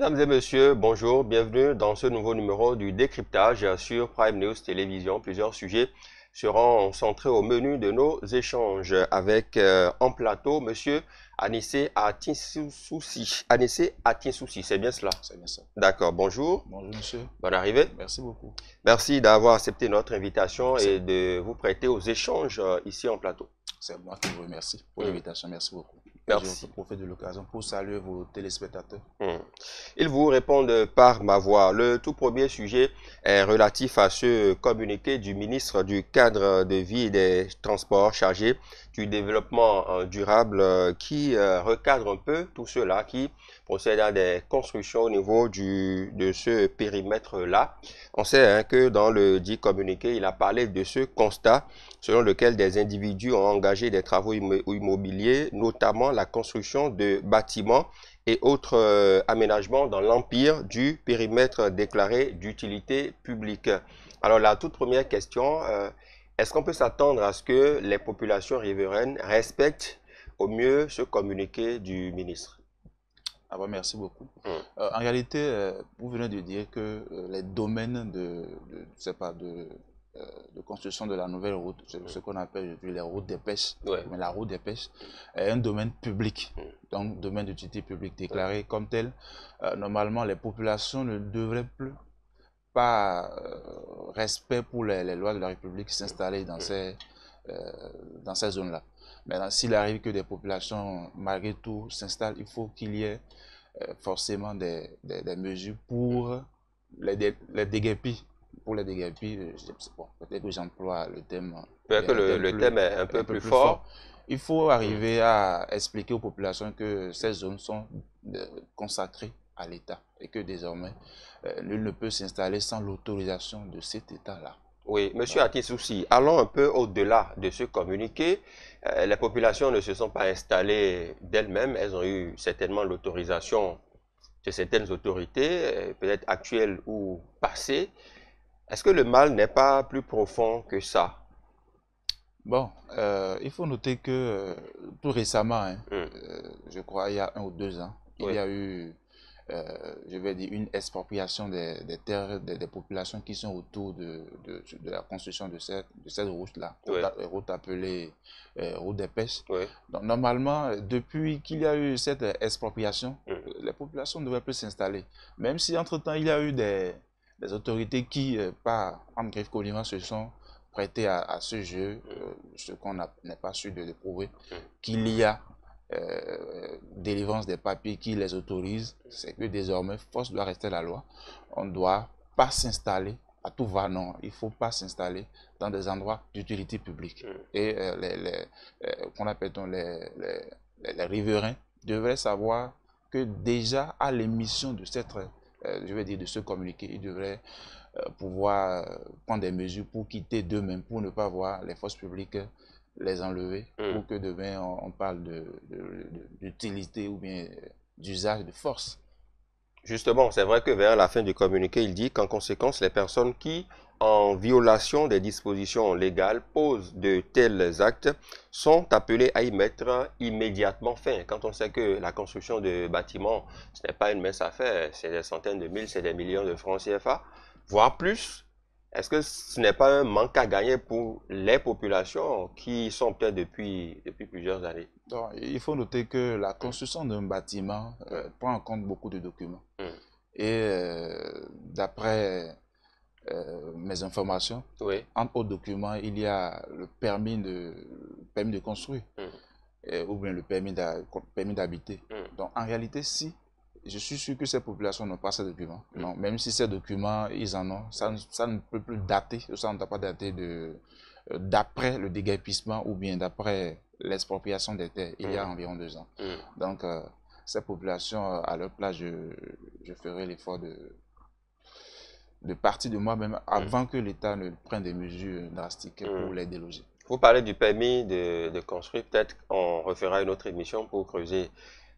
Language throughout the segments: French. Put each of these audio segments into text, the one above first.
Mesdames et messieurs, bonjour, bienvenue dans ce nouveau numéro du décryptage sur Prime News Télévision. Plusieurs sujets seront centrés au menu de nos échanges avec en plateau monsieur Anissé Atinsoussi. Anissé Atinsoussi, c'est bien cela? C'est bien ça. D'accord, bonjour. Bonjour monsieur. Bonne arrivée. Merci beaucoup. Merci d'avoir accepté notre invitation C'est et de vous prêter aux échanges ici en plateau. c'est moi qui vous remercie pour l'invitation. Merci beaucoup. Merci. Je profite de l'occasion pour saluer vos téléspectateurs. Ils vous répondent par ma voix. Le tout premier sujet est relatif à ce communiqué du ministre du cadre de vie et des transports chargé du développement durable qui recadre un peu tout cela, qui procède à des constructions au niveau de ce périmètre-là. On sait hein, que dans le dit communiqué, il a parlé de ce constat selon lequel des individus ont engagé des travaux immobiliers, notamment la construction de bâtiments et autres aménagements dans l'empire du périmètre déclaré d'utilité publique. Alors la toute première question, est-ce qu'on peut s'attendre à ce que les populations riveraines respectent au mieux ce communiqué du ministre? Ah bah, merci beaucoup. En réalité, vous venez de dire que les domaines je sais pas, de construction de la nouvelle route, ce qu'on appelle aujourd'hui les routes des pêches, Ouais. mais la route des pêches est un domaine public, donc domaine d'utilité publique déclaré comme tel. Normalement, les populations ne devraient plus pas respect pour les lois de la République s'installer dans ces zones-là. Maintenant, s'il arrive que des populations, malgré tout, s'installent, il faut qu'il y ait forcément des mesures pour les déguerpir. Pour les déguerpir, bon, peut-être que j'emploie le thème. Peut-être que le thème est un peu plus fort. Il faut arriver à expliquer aux populations que ces zones sont consacrées à l'État et que désormais, nul ne peut s'installer sans l'autorisation de cet État-là. Oui, monsieur Atinsoussi, allons un peu au-delà de ce communiqué. Les populations ne se sont pas installées d'elles-mêmes, elles ont eu certainement l'autorisation de certaines autorités, peut-être actuelles ou passées. Est-ce que le mal n'est pas plus profond que ça? Bon, il faut noter que tout récemment, hein, Hum, je crois il y a 1 ou 2 ans, il Oui, y a eu, je vais dire, une expropriation des terres des populations qui sont autour de la construction de cette route-là, oui, route appelée route des pêches. oui. Donc normalement, depuis qu'il y a eu cette expropriation, Hum, les populations ne devraient plus s'installer. Même si entre-temps, il y a eu des autorités qui, par en griffe connivence, se sont prêtées à ce jeu, ce qu'on n'est pas sûr de le prouver, qu'il y a délivrance des papiers qui les autorisent, c'est que désormais, force doit rester la loi. On ne doit pas s'installer à tout va, non. Il ne faut pas s'installer dans des endroits d'utilité publique. Et qu'on appelle les riverains devraient savoir que déjà à l'émission de cette, je vais dire, de ce communiqué, ils devraient pouvoir prendre des mesures pour quitter d'eux-mêmes, pour ne pas voir les forces publiques les enlever, pour que demain on parle d'utilité ou bien d'usage de force. Justement, c'est vrai que vers la fin du communiqué, il dit qu'en conséquence, les personnes qui, en violation des dispositions légales, posent de tels actes, sont appelées à y mettre immédiatement fin. Quand on sait que la construction de bâtiments, ce n'est pas une mince affaire, c'est des centaines de mille, c'est des millions de francs CFA, voire plus. Est-ce que ce n'est pas un manque à gagner pour les populations qui sont peut-être depuis plusieurs années? Donc, il faut noter que la construction d'un bâtiment prend en compte beaucoup de documents. Et d'après mes informations, Oui. entre autres documents, il y a le permis de construire ou bien le permis d'habiter. Donc en réalité, si je suis sûr que ces populations n'ont pas ces documents, non, même si ces documents, ils en ont, ça ne peut plus dater, ça ne doit pas dater d'après le déguerpissement ou bien d'après l'expropriation des terres, il y a environ 2 ans. Donc, ces populations, à leur place, je ferai l'effort de partir de moi-même avant que l'État ne prenne des mesures drastiques pour les déloger. Vous parlez du permis de construire, peut-être qu'on refera une autre émission pour creuser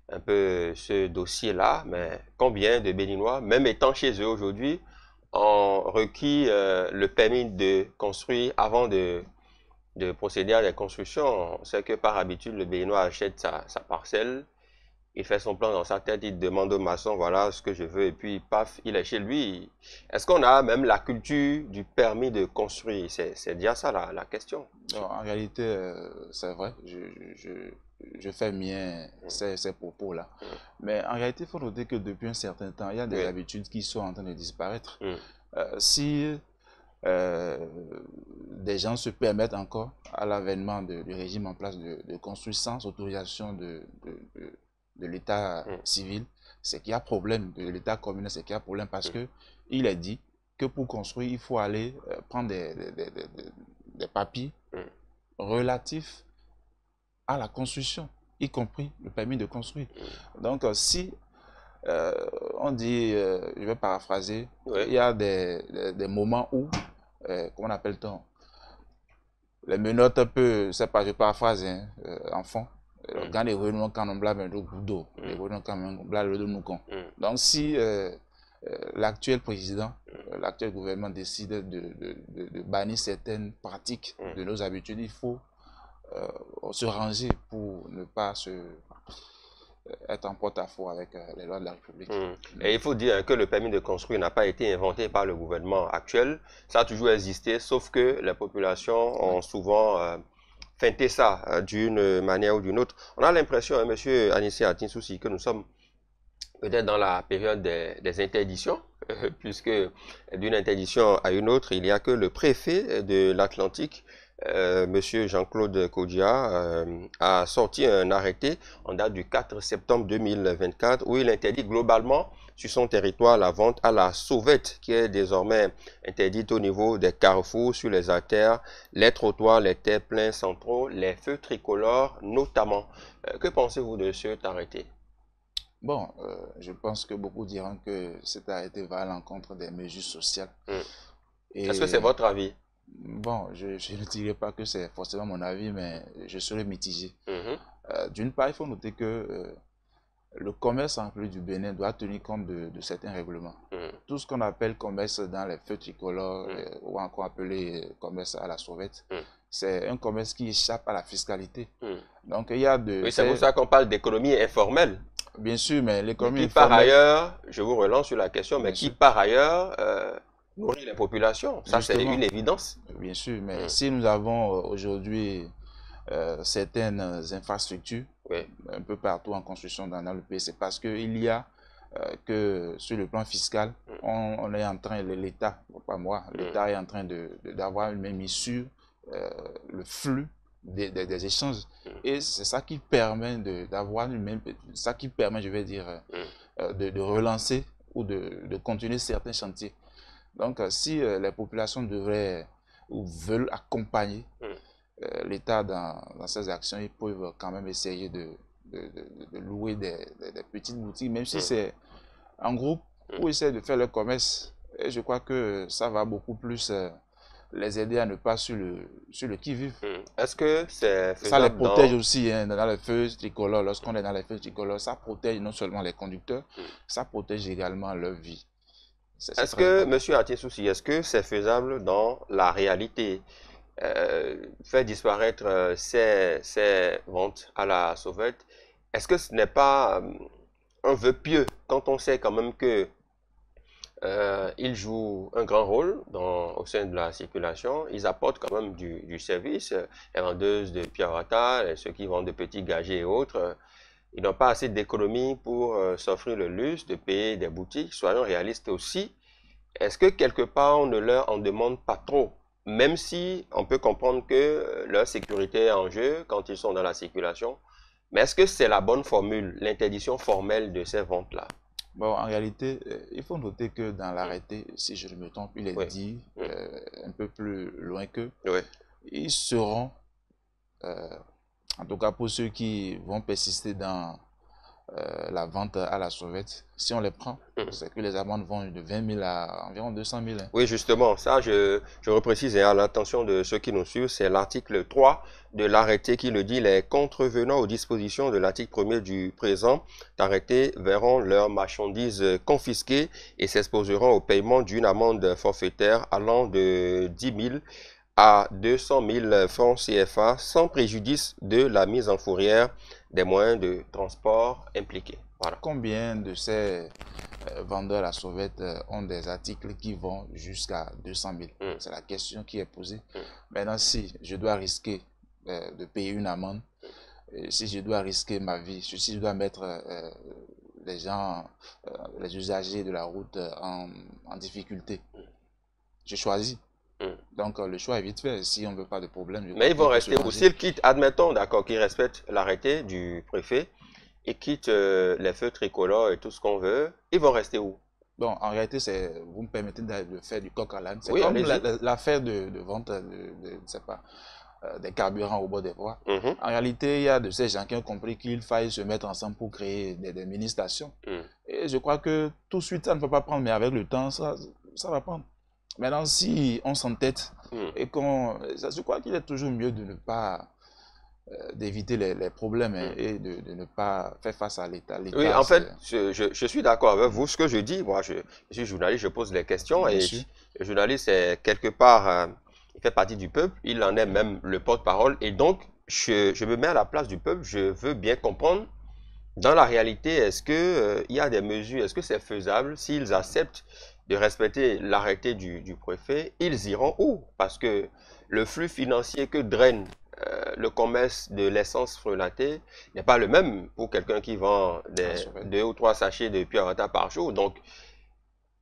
un peu ce dossier-là, mais combien de Béninois, même étant chez eux aujourd'hui, ont requis le permis de construire avant de procéder à la construction? On sait que par habitude, le Béninois achète sa parcelle il fait son plan dans sa tête, il demande au maçon, voilà ce que je veux, et puis paf, il est chez lui. Est-ce qu'on a même la culture du permis de construire? C'est déjà ça la question. Alors, en réalité, c'est vrai, je fais mien ces propos-là. Mais en réalité, il faut noter que depuis un certain temps, il y a des habitudes qui sont en train de disparaître. Si des gens se permettent encore, à l'avènement du régime en place, de construire sans autorisation de l'État civil, c'est qu'il y a problème, de l'État communal, c'est qu'il y a problème parce que il est dit que pour construire, il faut aller prendre des papiers relatifs à la construction, y compris le permis de construire. Donc, si on dit, je vais paraphraser, il y a des moments où, comment appelle-t-on, les menottes un peu, c'est pas, je paraphrase, hein, enfant, quand les renouements quand on blâme le boudot, les renouements quand on blâme le moucon. Donc, si l'actuel président, l'actuel gouvernement décide de bannir certaines pratiques de nos habitudes, il faut se ranger pour ne pas être en porte-à-faux avec les lois de la République. Et il faut dire que le permis de construire n'a pas été inventé par le gouvernement actuel. Ça a toujours existé, sauf que les populations ont souvent feinté ça d'une manière ou d'une autre. On a l'impression, hein, monsieur Anissé Atinsoussi, que nous sommes peut-être dans la période des interdictions, puisque d'une interdiction à une autre, il n'y a que le préfet de l'Atlantique, Monsieur Jean-Claude Kodia, a sorti un arrêté en date du 4 septembre 2024 où il interdit globalement sur son territoire la vente à la sauvette qui est désormais interdite au niveau des carrefours, sur les artères, les trottoirs, les terre-pleins centraux, les feux tricolores notamment. Que pensez-vous de cet arrêté? Bon, je pense que beaucoup diront que cet arrêté va à l'encontre des mesures sociales. Est-ce que c'est votre avis? Bon, je ne dirais pas que c'est forcément mon avis, mais je serais mitigé. D'une part, il faut noter que le commerce en plus du Bénin doit tenir compte de certains règlements. Tout ce qu'on appelle commerce dans les feux tricolores, ou encore appelé commerce à la sauvette, c'est un commerce qui échappe à la fiscalité. Donc, il y a de... Oui, c'est pour ça qu'on parle d'économie informelle. Bien sûr, mais l'économie informelle... Par ailleurs, je vous relance sur la question, mais qui par ailleurs... nourrir les populations, ça c'est une évidence. Bien sûr, mais si nous avons aujourd'hui certaines infrastructures un peu partout en construction dans le pays, c'est parce qu'il y a que sur le plan fiscal, on est en train, l'État, pas moi, l'État est en train d'avoir une même issue le flux des échanges. Et c'est ça qui permet d'avoir une même, ça qui permet, je vais dire, de relancer ou de continuer certains chantiers. Donc, si les populations devraient ou veulent accompagner l'État dans ces actions, ils peuvent quand même essayer de louer des petites boutiques, même si c'est en groupe, pour essayer de faire le commerce. Et je crois que ça va beaucoup plus les aider à ne pas sur le qui-vive. Est-ce que c'est faisable? Ça les protège aussi hein, dans les feux tricolores. Lorsqu'on est dans les feux tricolores, ça protège non seulement les conducteurs, ça protège également leur vie. Est-ce que, monsieur Atinsoussi, est-ce que c'est faisable dans la réalité? Faire disparaître ces ventes à la sauvette, est-ce que ce n'est pas un vœu pieux quand on sait quand même que ils jouent un grand rôle au sein de la circulation, ils apportent quand même du service, les vendeuses de pierre à taille, ceux qui vendent de petits gagés et autres, ils n'ont pas assez d'économie pour s'offrir le luxe de payer des boutiques. Soyons réalistes aussi. Est-ce que quelque part on ne leur en demande pas trop? Même si on peut comprendre que leur sécurité est en jeu quand ils sont dans la circulation. Mais est-ce que c'est la bonne formule, l'interdiction formelle de ces ventes-là? Bon, en réalité, il faut noter que dans l'arrêté, si je ne me trompe, il est dit un peu plus loin que ils seront, en tout cas pour ceux qui vont persister dans la vente à la sauvette, si on les prend, c'est que les amendes vont de 20 000 à environ 200 000. Hein. Oui, justement, ça, je reprécise à l'attention de ceux qui nous suivent, c'est l'article 3 de l'arrêté qui le dit. Les contrevenants aux dispositions de l'article 1er du présent arrêté verront leurs marchandises confisquées et s'exposeront au paiement d'une amende forfaitaire allant de 10 000 à 200 000 francs CFA sans préjudice de la mise en fourrière des moyens de transport impliqués. Voilà. Combien de ces vendeurs à sauvette ont des articles qui vont jusqu'à 200 000? C'est la question qui est posée. Maintenant, si je dois risquer de payer une amende, si je dois risquer ma vie, si je dois mettre les gens, les usagers de la route en difficulté, je choisis. Donc le choix est vite fait. Si on ne veut pas de problème, mais ils vont rester où? S'ils quittent, admettons, d'accord, qu'ils respectent l'arrêté du préfet et quittent les feux tricolores et tout ce qu'on veut, ils vont rester où? Bon, en réalité, vous me permettez de faire du coq à l'âne. C'est oui, comme l'affaire de vente je sais pas, des carburants au bord des voies. En réalité, il y a de ces gens qui ont compris qu'il fallait se mettre ensemble pour créer des mini-stations. Et je crois que tout de suite, ça ne peut pas prendre, mais avec le temps, ça va prendre. Maintenant, si on s'entête et je crois qu'il est toujours mieux de ne pas d'éviter les problèmes et de ne pas faire face à l'État. Oui, en fait, je suis d'accord avec vous. Ce que je dis, moi, je suis journaliste, je pose des questions et le journaliste, est quelque part, il fait partie du peuple, il en est même le porte-parole et donc, je me mets à la place du peuple, je veux bien comprendre. Dans la réalité, est-ce qu'il y a des mesures, est-ce que c'est faisable s'ils acceptent de respecter l'arrêté du préfet, ils iront où? Parce que le flux financier que draine le commerce de l'essence frelatée n'est pas le même pour quelqu'un qui vend 2 ou 3 sachets de Pure-Water par jour. Donc,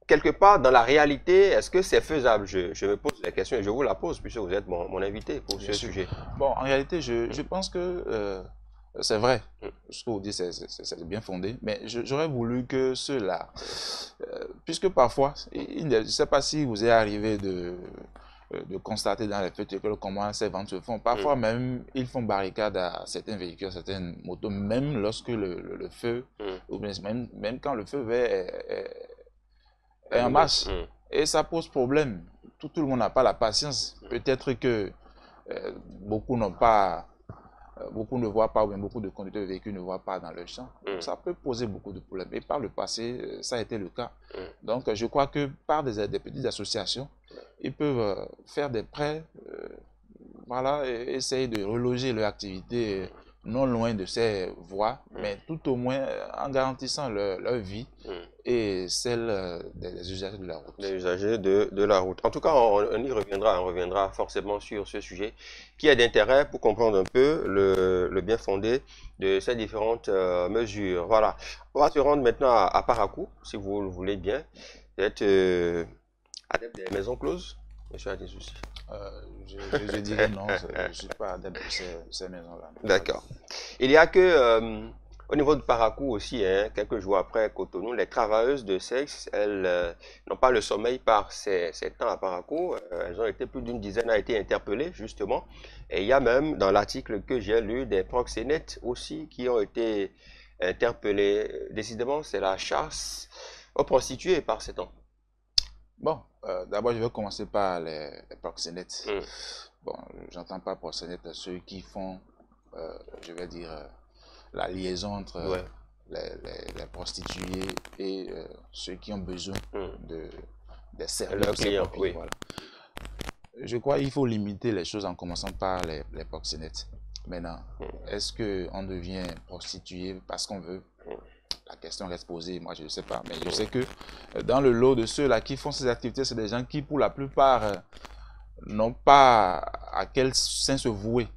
quelque part, dans la réalité, est-ce que c'est faisable? Je me pose la question et je vous la pose puisque vous êtes mon invité pour ce sujet. Bon, en réalité, je pense que c'est vrai, ce que vous dites, c'est bien fondé, mais j'aurais voulu que ceux-là, puisque parfois, je ne sais pas si vous est arrivé de constater dans les faits comment ces ventes se font. Parfois même, ils font barricade à certains véhicules, à certaines motos, même lorsque le feu, ou même quand le feu vert est en marche. Et ça pose problème. Tout le monde n'a pas la patience. Peut-être que beaucoup n'ont pas... Beaucoup ne voient pas, ou bien beaucoup de conducteurs de véhicules ne voient pas dans leur champ. Ça peut poser beaucoup de problèmes. Et par le passé, ça a été le cas. Donc, je crois que par des petites associations, ils peuvent faire des prêts, voilà, et essayer de reloger leur activité non loin de ces voies, mais tout au moins en garantissant leur vie et celle des usagers de la route. Les usagers de la route. En tout cas, on y reviendra, on reviendra forcément sur ce sujet qui est d'intérêt pour comprendre un peu le bien fondé de ces différentes mesures. Voilà. On va se rendre maintenant à Parakou, si vous le voulez bien. Vous êtes adepte des maisons closes? Monsieur a des soucis. Je dirais non, je ne suis pas adepte de ces maisons-là. D'accord. Il y a que... au niveau de Parakou aussi, hein, quelques jours après Cotonou, les travailleuses de sexe, elles n'ont pas le sommeil par ces temps à Parakou. Elles ont été plus d'une dizaine à été interpellées, justement. Et il y a même, dans l'article que j'ai lu, des proxénètes aussi qui ont été interpellés. Décidément, c'est la chasse aux prostituées par ces temps. Bon, d'abord, je vais commencer par les proxénètes. Bon, j'entends pas proxénètes ceux qui font, je vais dire... la liaison entre les prostituées et ceux qui ont besoin des services. Leurs clients, oui. Voilà. Je crois qu'il faut limiter les choses en commençant par les proxénètes. Maintenant, est-ce qu'on devient prostitué parce qu'on veut? La question reste posée, moi je ne sais pas. Mais je sais que dans le lot de ceux-là qui font ces activités, c'est des gens qui, pour la plupart, n'ont pas à quel sein se vouer.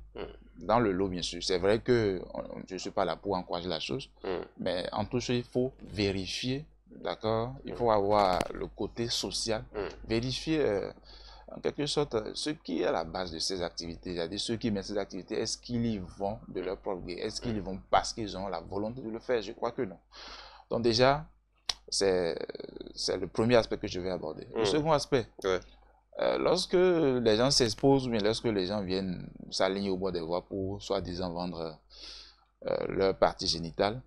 Dans le lot, bien sûr. C'est vrai que je ne suis pas là pour encourager la chose, mais en tout cas, il faut vérifier, d'accord? Il faut avoir le côté social, vérifier en quelque sorte ce qui est à la base de ces activités, c'est-à-dire ceux qui mettent ces activités, est-ce qu'ils y vont de leur propre gré? Est-ce qu'ils y vont parce qu'ils ont la volonté de le faire? Je crois que non. Donc déjà, c'est le premier aspect que je vais aborder. Le second aspect, lorsque les gens s'exposent ou bien lorsque les gens viennent s'aligner au bord des voies pour soi-disant vendre leur partie génitale,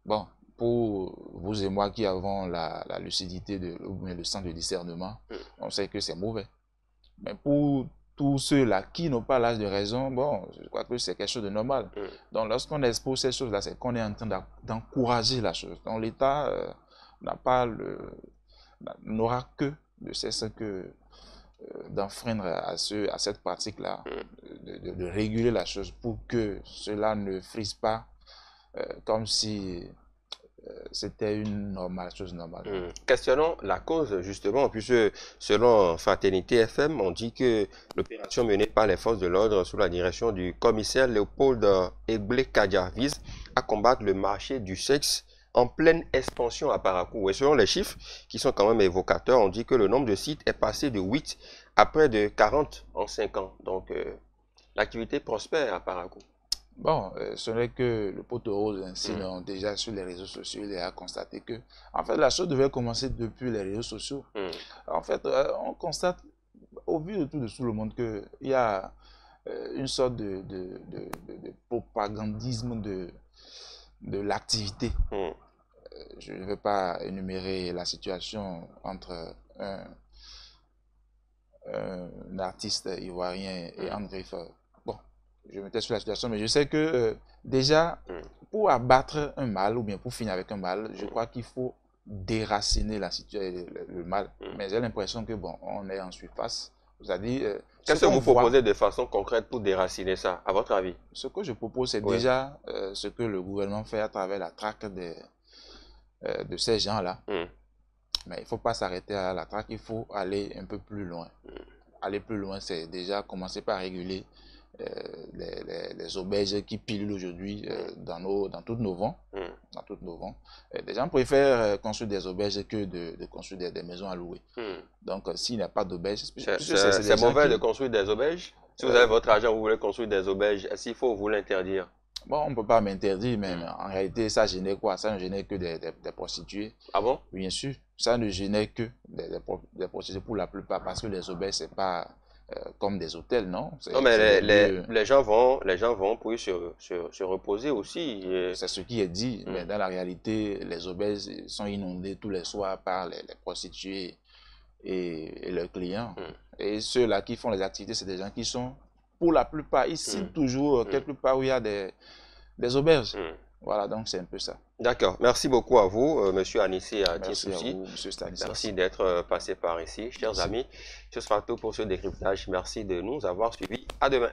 bon, pour vous et moi qui avons la lucidité ou bien le sens de discernement, on sait que c'est mauvais. Mais pour tous ceux-là qui n'ont pas l'âge de raison, bon, je crois que c'est quelque chose de normal. Donc lorsqu'on expose ces choses-là, c'est qu'on est en train d'encourager la chose. Donc l'État n'aura que de cesse que d'enfreindre à cette pratique-là, de réguler la chose pour que cela ne frise pas comme si c'était une chose normale. Questionnons la cause, justement, puisque selon Fraternité FM, on dit que l'opération menée par les forces de l'ordre sous la direction du commissaire Léopold Egbé Kadia vise à combattre le marché du sexe en pleine expansion à Parakou. Et selon les chiffres qui sont quand même évocateurs, on dit que le nombre de sites est passé de 8 à près de 40 en 5 ans. Donc, l'activité prospère à Parakou. Bon, ce n'est que le poteau rose, sinon déjà sur les réseaux sociaux, il a constaté que, en fait, la chose devait commencer depuis les réseaux sociaux. En fait, on constate, au vu de tout le monde, qu'il y a une sorte de propagandisme de l'activité. Je ne vais pas énumérer la situation entre un artiste ivoirien et André Feu. Bon, je me tais sur la situation, mais je sais que déjà, pour abattre un mal ou bien pour finir avec un mal, je crois qu'il faut déraciner la situation, le mal. Mais j'ai l'impression que, bon, on est en surface. C'est-à-dire, qu'est-ce que vous proposez de façon concrète pour déraciner ça, à votre avis? Ce que je propose, c'est déjà ce que le gouvernement fait à travers la traque de ces gens-là. Mais il ne faut pas s'arrêter à la traque, il faut aller un peu plus loin. Aller plus loin, c'est déjà commencer par réguler les auberges qui pilulent aujourd'hui dans toutes nos vents. Les gens préfèrent construire des auberges que de construire des maisons à louer. Donc, s'il n'y a pas d'auberge, c'est mauvais de construire des auberges. Si vous avez votre argent, vous voulez construire des auberges, est-ce qu'il faut vous l'interdire? Bon, on ne peut pas m'interdire, mais en réalité, ça gênait quoi? Ça ne gênait que des prostituées. Ah bon? Bien sûr, ça ne gênait que des prostituées pour la plupart, parce que les auberges, ce n'est pas comme des hôtels, non? Non, mais les gens vont pour se reposer aussi. C'est ce qui est dit, mais dans la réalité, les auberges sont inondées tous les soirs par les prostituées et leurs clients. Et ceux-là qui font les activités, c'est des gens qui sont, pour la plupart, ici, toujours quelque part où il y a des auberges. Voilà, donc c'est un peu ça. D'accord. Merci beaucoup à vous, Monsieur Anissé Merci à vous, Monsieur Stanislas. Merci d'être passé par ici. Chers amis, ce sera tout pour ce décryptage. Merci de nous avoir suivis. À demain.